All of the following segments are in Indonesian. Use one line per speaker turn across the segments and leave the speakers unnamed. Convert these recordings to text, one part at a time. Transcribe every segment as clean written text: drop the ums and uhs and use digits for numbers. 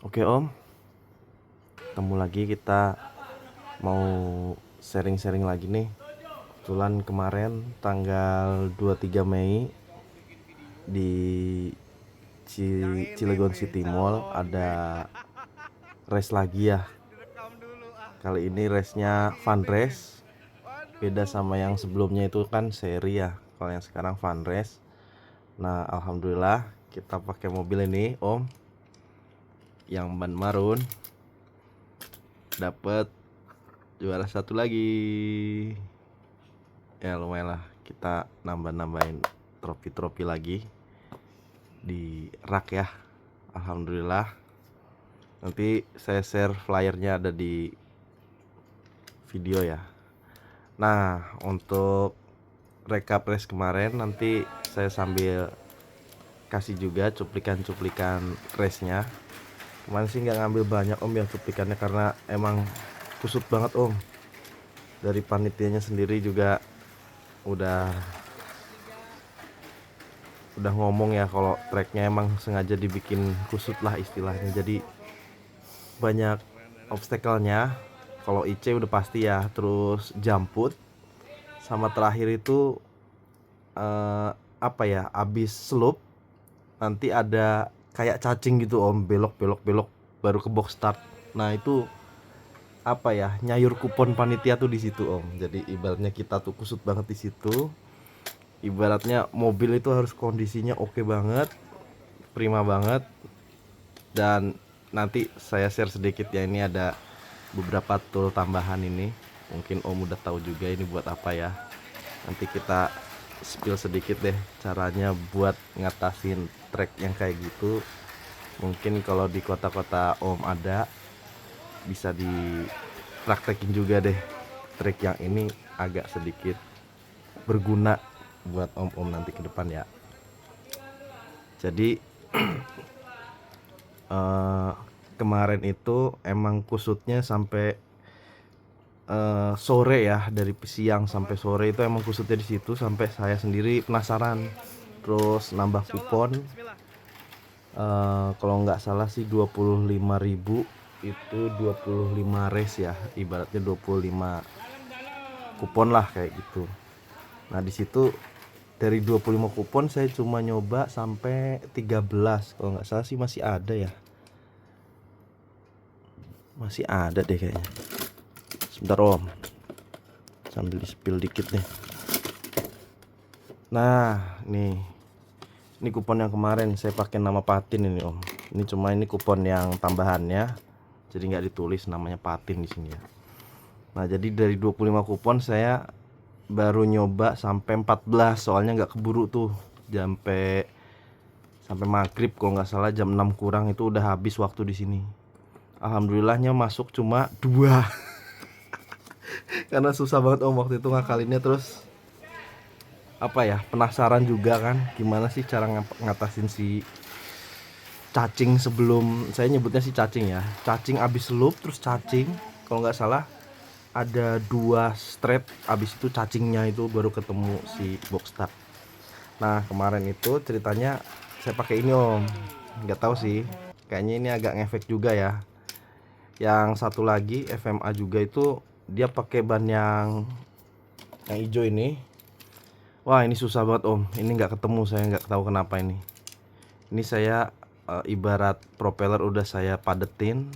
Oke Om, ketemu lagi kita mau sharing-sharing lagi nih. Kebetulan kemarin tanggal 23 Mei di Cilegon City Mall ada race lagi ya. Kali ini race-nya fun race. Beda sama yang sebelumnya itu kan seri ya. Kalau yang sekarang fun race. Nah, alhamdulillah kita pakai mobil ini Om, yang ban marun, dapat juara satu lagi. Ya lumayan lah, kita nambah-nambahin trofi-trofi lagi di rak ya. Alhamdulillah. Nanti saya share flyernya ada di video ya. Nah, untuk recap race kemarin nanti saya sambil kasih juga cuplikan-cuplikan race-nya. Kemarin sih nggak ngambil banyak Om ya cuplikannya, karena emang kusut banget Om. Dari panitianya sendiri juga udah ngomong ya kalau tracknya emang sengaja dibikin kusut lah istilahnya, jadi banyak obstacle-nya. Kalau IC udah pasti ya, terus jump put, sama terakhir itu apa ya, abis slope nanti ada kayak cacing gitu Om, belok belok belok baru ke box start. Nah itu apa ya, nyayur kupon panitia tuh di situ Om. Jadi ibaratnya kita tuh kusut banget di situ. Ibaratnya mobil itu harus kondisinya oke banget, prima banget. Dan nanti saya share sedikit ya, ini ada beberapa tool tambahan ini. Mungkin Om udah tahu juga ini buat apa ya. Nanti kita spill sedikit deh caranya buat ngatasin track yang kayak gitu. Mungkin kalau di kota-kota Om ada, bisa dipraktekin juga deh. Track yang ini agak sedikit berguna buat Om-om nanti ke depan ya. Jadi kemarin itu emang kusutnya sampai sore ya, dari siang sampai sore itu emang kusutnya di situ, sampai saya sendiri penasaran. Terus nambah kupon, kalau nggak salah sih 25.000 itu 25 race ya, ibaratnya 25 kupon lah kayak gitu. Nah di situ dari 25 kupon saya cuma nyoba sampai 13, kalau nggak salah sih masih ada ya, masih ada deh kayaknya. Sebentar Om, sambil di spill dikit nih. Nah ini kupon yang kemarin saya pakai nama Patin ini Om. Ini cuma ini kupon yang tambahannya, jadi nggak ditulis namanya Patin di sini ya. Nah jadi dari 25 kupon saya baru nyoba sampai 14, soalnya nggak keburu tuh, sampai maghrib kalau nggak salah, jam 6 kurang itu udah habis waktu di sini. Alhamdulillahnya masuk cuma 2 karena susah banget Om waktu itu ngakalinnya. Terus apa ya, penasaran juga kan gimana sih cara ngatasin si cacing. Sebelum, saya nyebutnya si cacing ya, cacing abis loop, terus cacing kalau nggak salah ada 2 straight, abis itu cacingnya itu baru ketemu si box start. Nah kemarin itu ceritanya saya pakai ini Om, nggak tahu sih, kayaknya ini agak ngefek juga ya. Yang satu lagi FMA juga itu dia pakai ban yang hijau ini. Wah ini susah banget Om, ini nggak ketemu, saya nggak tahu kenapa ini. Ini saya ibarat propeller udah saya padetin,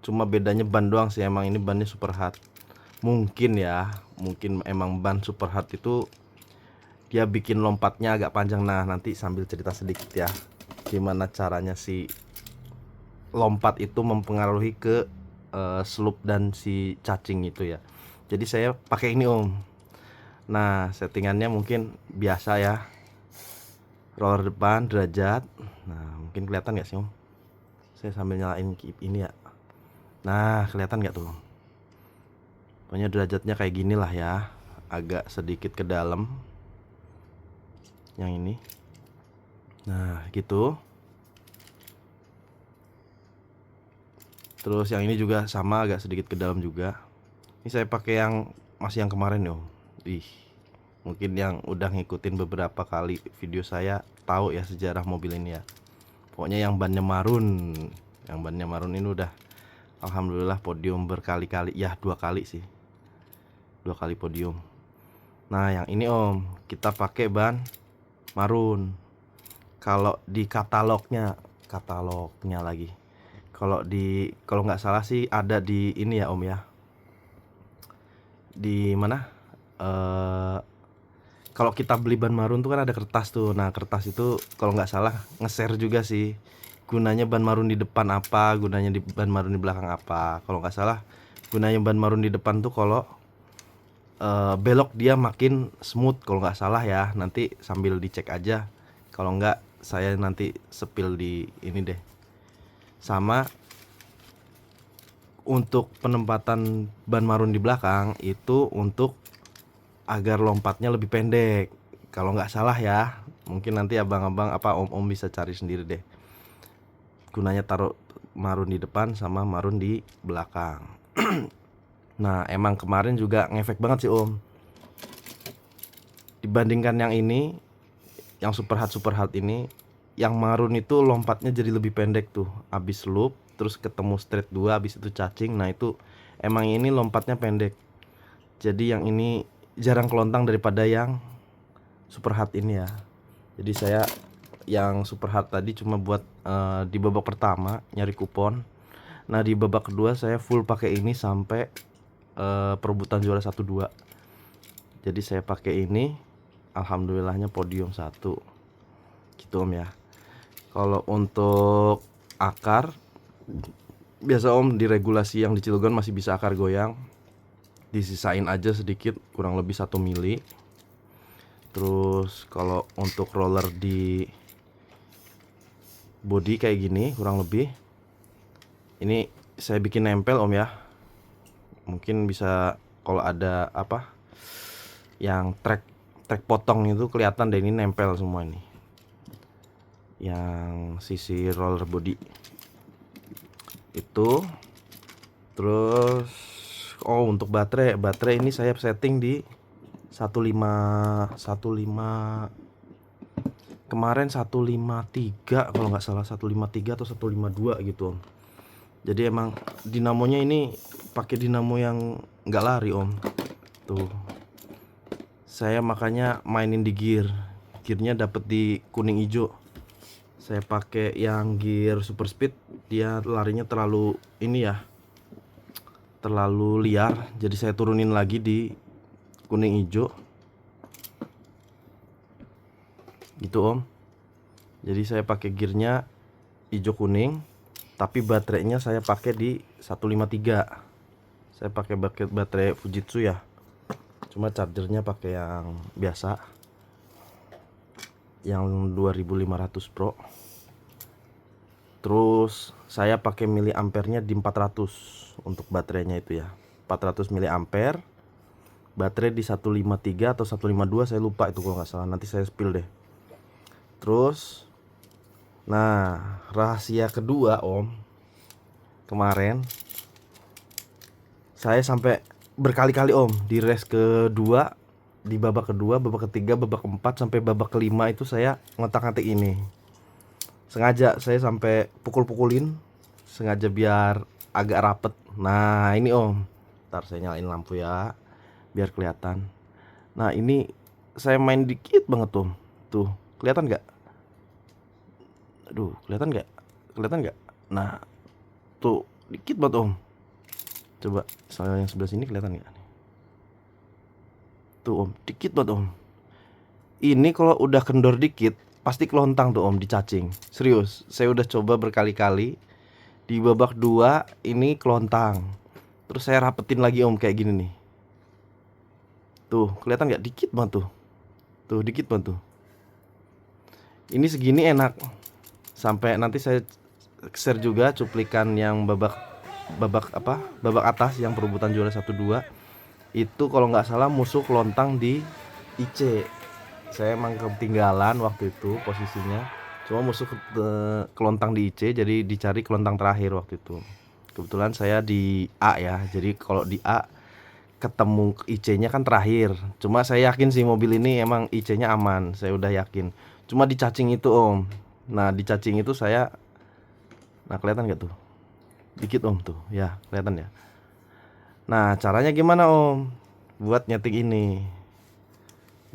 cuma bedanya ban doang sih. Emang ini bannya super hard. Mungkin ya, mungkin emang ban super hard itu dia bikin lompatnya agak panjang. Nah nanti sambil cerita sedikit ya, gimana caranya si lompat itu mempengaruhi ke slope dan si cacing itu ya. Jadi saya pakai ini Om. Nah settingannya mungkin biasa ya, roller depan derajat. Nah mungkin kelihatan nggak sih Om, saya sambil nyalain ini ya. Nah kelihatan nggak tuh, pokoknya derajatnya kayak gini lah ya, agak sedikit ke dalam yang ini. Nah gitu. Terus yang ini juga sama, agak sedikit ke dalam juga. Ini saya pakai yang masih yang kemarin yo. Mungkin yang udah ngikutin beberapa kali video saya tahu ya sejarah mobil ini ya. Pokoknya yang bannya marun Yang bannya marun ini udah alhamdulillah podium berkali-kali, ya 2 kali sih, 2 kali podium. Nah yang ini om, kita pakai ban marun. Kalau di katalognya lagi, kalau nggak salah sih ada di ini ya om ya, di mana, kalau kita beli ban marun tuh kan ada kertas tuh. Nah kertas itu kalau nggak salah nge-share juga sih, gunanya ban marun di depan apa, gunanya di ban marun di belakang apa. Kalau nggak salah gunanya ban marun di depan tuh kalau belok dia makin smooth kalau nggak salah ya. Nanti sambil dicek aja, kalau nggak saya nanti spill di ini deh. Sama untuk penempatan ban marun di belakang itu untuk agar lompatnya lebih pendek kalau nggak salah ya. Mungkin nanti abang-abang apa om-om bisa cari sendiri deh, gunanya taruh marun di depan sama marun di belakang. Nah emang kemarin juga ngefek banget sih om, dibandingkan yang ini, yang super hard ini, yang marun itu lompatnya jadi lebih pendek tuh. Abis loop terus ketemu straight 2, abis itu cacing. Nah itu emang ini lompatnya pendek, jadi yang ini jarang kelontang daripada yang super hard ini ya. Jadi saya yang super hard tadi cuma buat di babak pertama nyari kupon. Nah di babak kedua saya full pakai ini sampai perebutan juara 1-2. Jadi saya pakai ini, alhamdulillahnya podium 1 gitu om ya. Kalau untuk akar, biasa om di regulasi yang di Cilegon masih bisa akar goyang, disisain aja sedikit, kurang lebih 1 mili. Terus kalau untuk roller di body kayak gini kurang lebih, ini saya bikin nempel om ya. Mungkin bisa kalau ada apa yang trek potong itu kelihatan deh, ini nempel semua ini yang sisi roller body itu. Terus untuk baterai ini saya setting di 15 kemarin 153 kalau nggak salah, 153 atau 152 gitu om. Jadi emang dinamonya ini pakai dinamo yang nggak lari om. Tuh saya makanya mainin di gearnya dapet di kuning hijau. Saya pakai yang gear super speed, dia larinya terlalu ini ya, terlalu liar. Jadi saya turunin lagi di kuning hijau gitu om. Jadi saya pakai gearnya hijau kuning, tapi baterainya saya pakai di 153. Saya pakai baterai Fujitsu ya, cuma chargernya pakai yang biasa, yang 2500 Pro. Terus saya pakai miliampernya di 400 untuk baterainya itu ya, 400 miliampere. Baterai di 153 atau 152 saya lupa itu kalau nggak salah, nanti saya spill deh. Terus nah rahasia kedua om, kemarin saya sampai berkali-kali om di race kedua, di babak kedua, babak ketiga, babak keempat sampai babak kelima itu saya ngotak-ngatik ini. Sengaja saya sampai pukul-pukulin, sengaja biar agak rapet. Nah ini om, ntar saya nyalain lampu ya biar kelihatan. Nah ini saya main dikit banget om, tuh kelihatan nggak? Aduh kelihatan nggak? Nah tuh dikit banget om. Coba saya yang sebelah sini kelihatan nggak? Tuh om, dikit banget om. Ini kalau udah kendor dikit pasti kelontang tuh om di cacing. Serius, saya udah coba berkali-kali. Di babak 2 ini kelontang. Terus saya rapetin lagi om kayak gini nih. Tuh, kelihatan nggak? Dikit banget tuh. Tuh, dikit banget tuh. Ini segini enak. Sampai nanti saya share juga cuplikan yang babak atas yang perebutan juara 1-2. Itu kalau nggak salah musuh kelontang di IC. Saya emang ketinggalan waktu itu posisinya, cuma musuh kelontang di IC, jadi dicari kelontang terakhir waktu itu. Kebetulan saya di A ya, jadi kalau di A ketemu IC-nya kan terakhir. Cuma saya yakin sih mobil ini emang IC-nya aman, saya udah yakin. Cuma di cacing itu om, nah di cacing itu saya Nah kelihatan nggak tuh? Dikit om tuh, ya kelihatan ya. Nah caranya gimana om buat nyeting ini?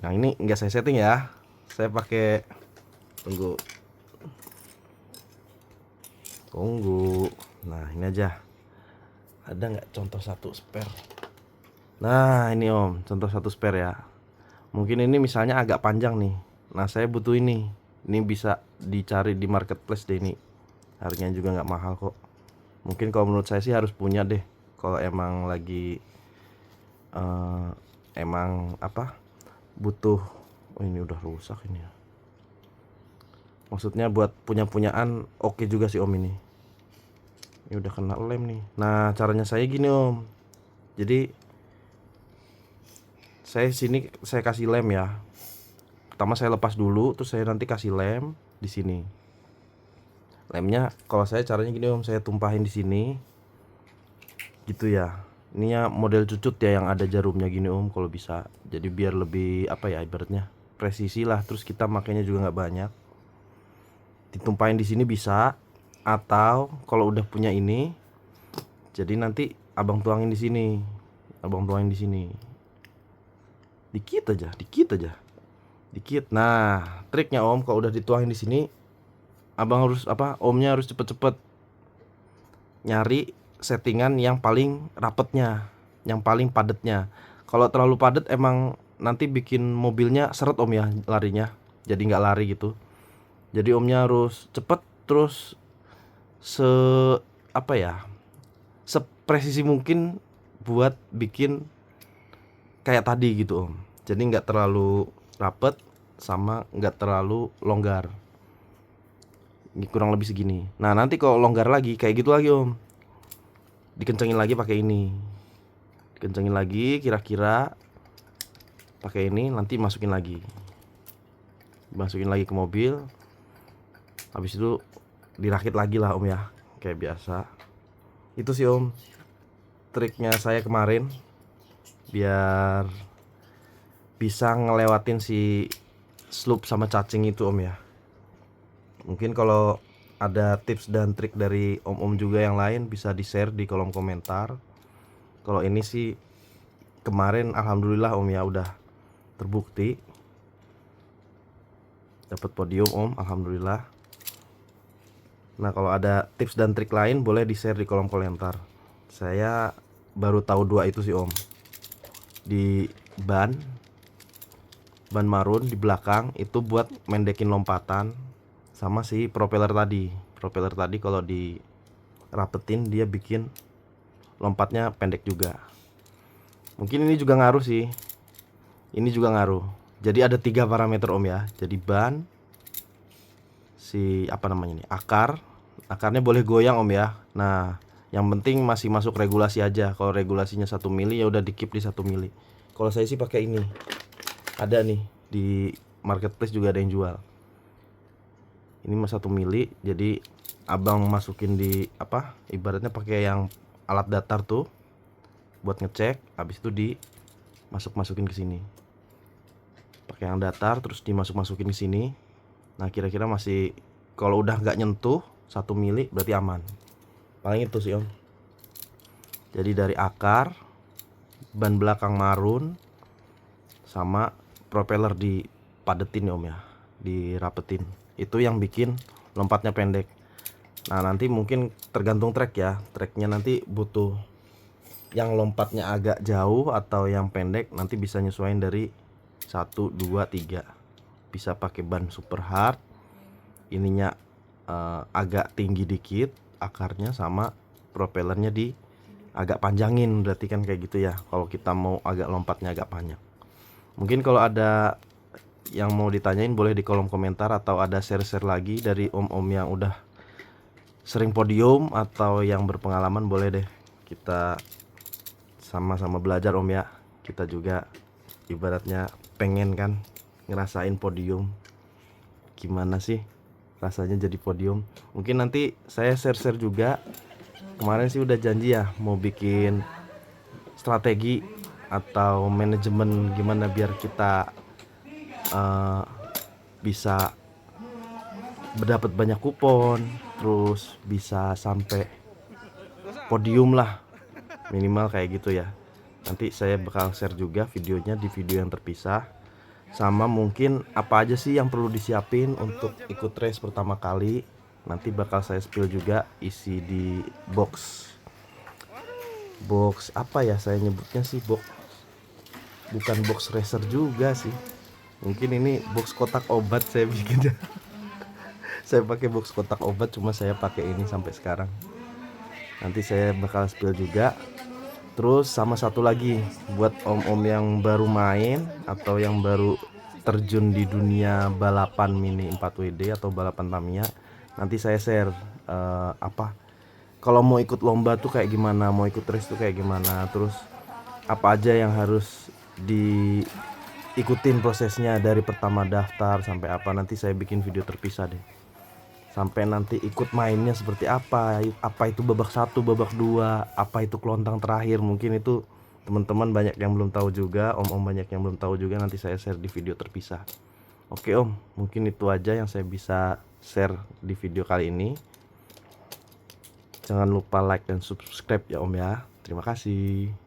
Nah ini nggak saya setting ya, saya pakai, tunggu. Nah ini aja, ada nggak contoh satu spare? Nah ini om, contoh satu spare ya. Mungkin ini misalnya agak panjang nih. Nah saya butuh ini. Ini bisa dicari di marketplace deh ini. Harganya juga nggak mahal kok. Mungkin kalau menurut saya sih harus punya deh. Kalau emang lagi emang apa butuh. Oh ini udah rusak ini ya. Maksudnya buat punyaan oke juga sih om ini. Ini udah kena lem nih. Nah caranya saya gini om. Jadi saya kasih lem ya. Pertama saya lepas dulu, terus saya nanti kasih lem di sini. Lemnya kalau saya caranya gini om, saya tumpahin di sini. Gitu ya. Ininya model cucut ya yang ada jarumnya gini om kalau bisa. Jadi biar lebih apa ya ibaratnya presisi lah. Terus kita makainya juga nggak banyak. Ditumpahin di sini bisa, atau kalau udah punya ini, jadi nanti abang tuangin di sini. Abang tuangin di sini. Dikit aja, dikit aja. Dikit. Nah, triknya om kalau udah dituangin di sini, abang harus apa? Omnya harus cepet-cepet nyari settingan yang paling rapetnya, yang paling padatnya. Kalau terlalu padat emang nanti bikin mobilnya seret om ya larinya, jadi nggak lari gitu. Jadi omnya harus cepet, terus se apa ya, sepresisi mungkin buat bikin kayak tadi gitu om. Jadi nggak terlalu rapet sama nggak terlalu longgar. Ini kurang lebih segini. Nah nanti kalau longgar lagi kayak gitu lagi om, dikencengin lagi pakai ini. Dikencengin lagi kira-kira pakai ini, nanti masukin lagi ke mobil. Habis itu dirakit lagi lah om ya, kayak biasa. Itu sih om triknya saya kemarin biar bisa ngelewatin si slope sama cacing itu om ya. Mungkin kalau ada tips dan trik dari om-om juga yang lain bisa di-share di kolom komentar. Kalau ini sih kemarin alhamdulillah om ya udah terbukti dapat podium om, alhamdulillah. Nah kalau ada tips dan trik lain boleh di-share di kolom komentar. Saya baru tahu dua itu sih om. Di ban marun di belakang itu buat mendekin lompatan, sama si propeller tadi. Propeller tadi kalau dirapetin dia bikin lompatnya pendek juga. Mungkin ini juga ngaruh sih. Ini juga ngaruh. Jadi ada 3 parameter om ya. Jadi ban, si apa namanya nih, akarnya boleh goyang om ya. Nah yang penting masih masuk regulasi aja. Kalau regulasinya 1 mili ya udah di keep di 1 mili. Kalau saya sih pakai ini, ada nih di marketplace juga ada yang jual. Ini mah 1 mili, jadi abang masukin di apa, ibaratnya pakai yang alat datar tuh buat ngecek. Habis itu masukin ke sini. Pakai yang datar terus masukin ke sini. Nah kira-kira masih, kalau udah nggak nyentuh 1 mili berarti aman. Paling itu sih om. Jadi dari akar, ban belakang marun, sama propeller dipadetin ya om ya, dirapetin. Itu yang bikin lompatnya pendek. Nah nanti mungkin tergantung trek ya, treknya nanti butuh yang lompatnya agak jauh atau yang pendek, nanti bisa nyesuaiin dari 1, 2, 3. Bisa pakai ban super hard, ininya agak tinggi dikit akarnya, sama propellernya agak panjangin, berarti kan kayak gitu ya kalau kita mau agak lompatnya agak panjang. Mungkin kalau ada yang mau ditanyain boleh di kolom komentar, atau ada share-share lagi dari om-om yang udah sering podium atau yang berpengalaman, boleh deh kita sama-sama belajar om ya. Kita juga ibaratnya pengen kan ngerasain podium, gimana sih rasanya jadi podium. Mungkin nanti saya share-share juga. Kemarin sih udah janji ya mau bikin strategi atau manajemen gimana biar kita bisa berdapat banyak kupon, terus bisa sampai podium lah, minimal kayak gitu ya. Nanti saya bakal share juga videonya di video yang terpisah, sama mungkin apa aja sih yang perlu disiapin untuk ikut race pertama kali. Nanti bakal saya spill juga isi di box apa ya saya nyebutnya sih, bukan box racer juga sih, mungkin ini box kotak obat saya bikinnya. Saya pakai box kotak obat, cuma saya pakai ini sampai sekarang. Nanti saya bakal spill juga. Terus sama satu lagi buat om-om yang baru main atau yang baru terjun di dunia balapan mini 4WD atau balapan Tamiya, nanti saya share kalau mau ikut lomba tuh kayak gimana, mau ikut race tuh kayak gimana, terus apa aja yang harus diikutin prosesnya dari pertama daftar sampai apa. Nanti saya bikin video terpisah deh, sampai nanti ikut mainnya seperti apa itu babak 1, babak 2, apa itu kelontang terakhir. Mungkin itu teman-teman banyak yang belum tahu juga, om-om banyak yang belum tahu juga, nanti saya share di video terpisah. Oke om, mungkin itu aja yang saya bisa share di video kali ini. Jangan lupa like dan subscribe ya om ya. Terima kasih.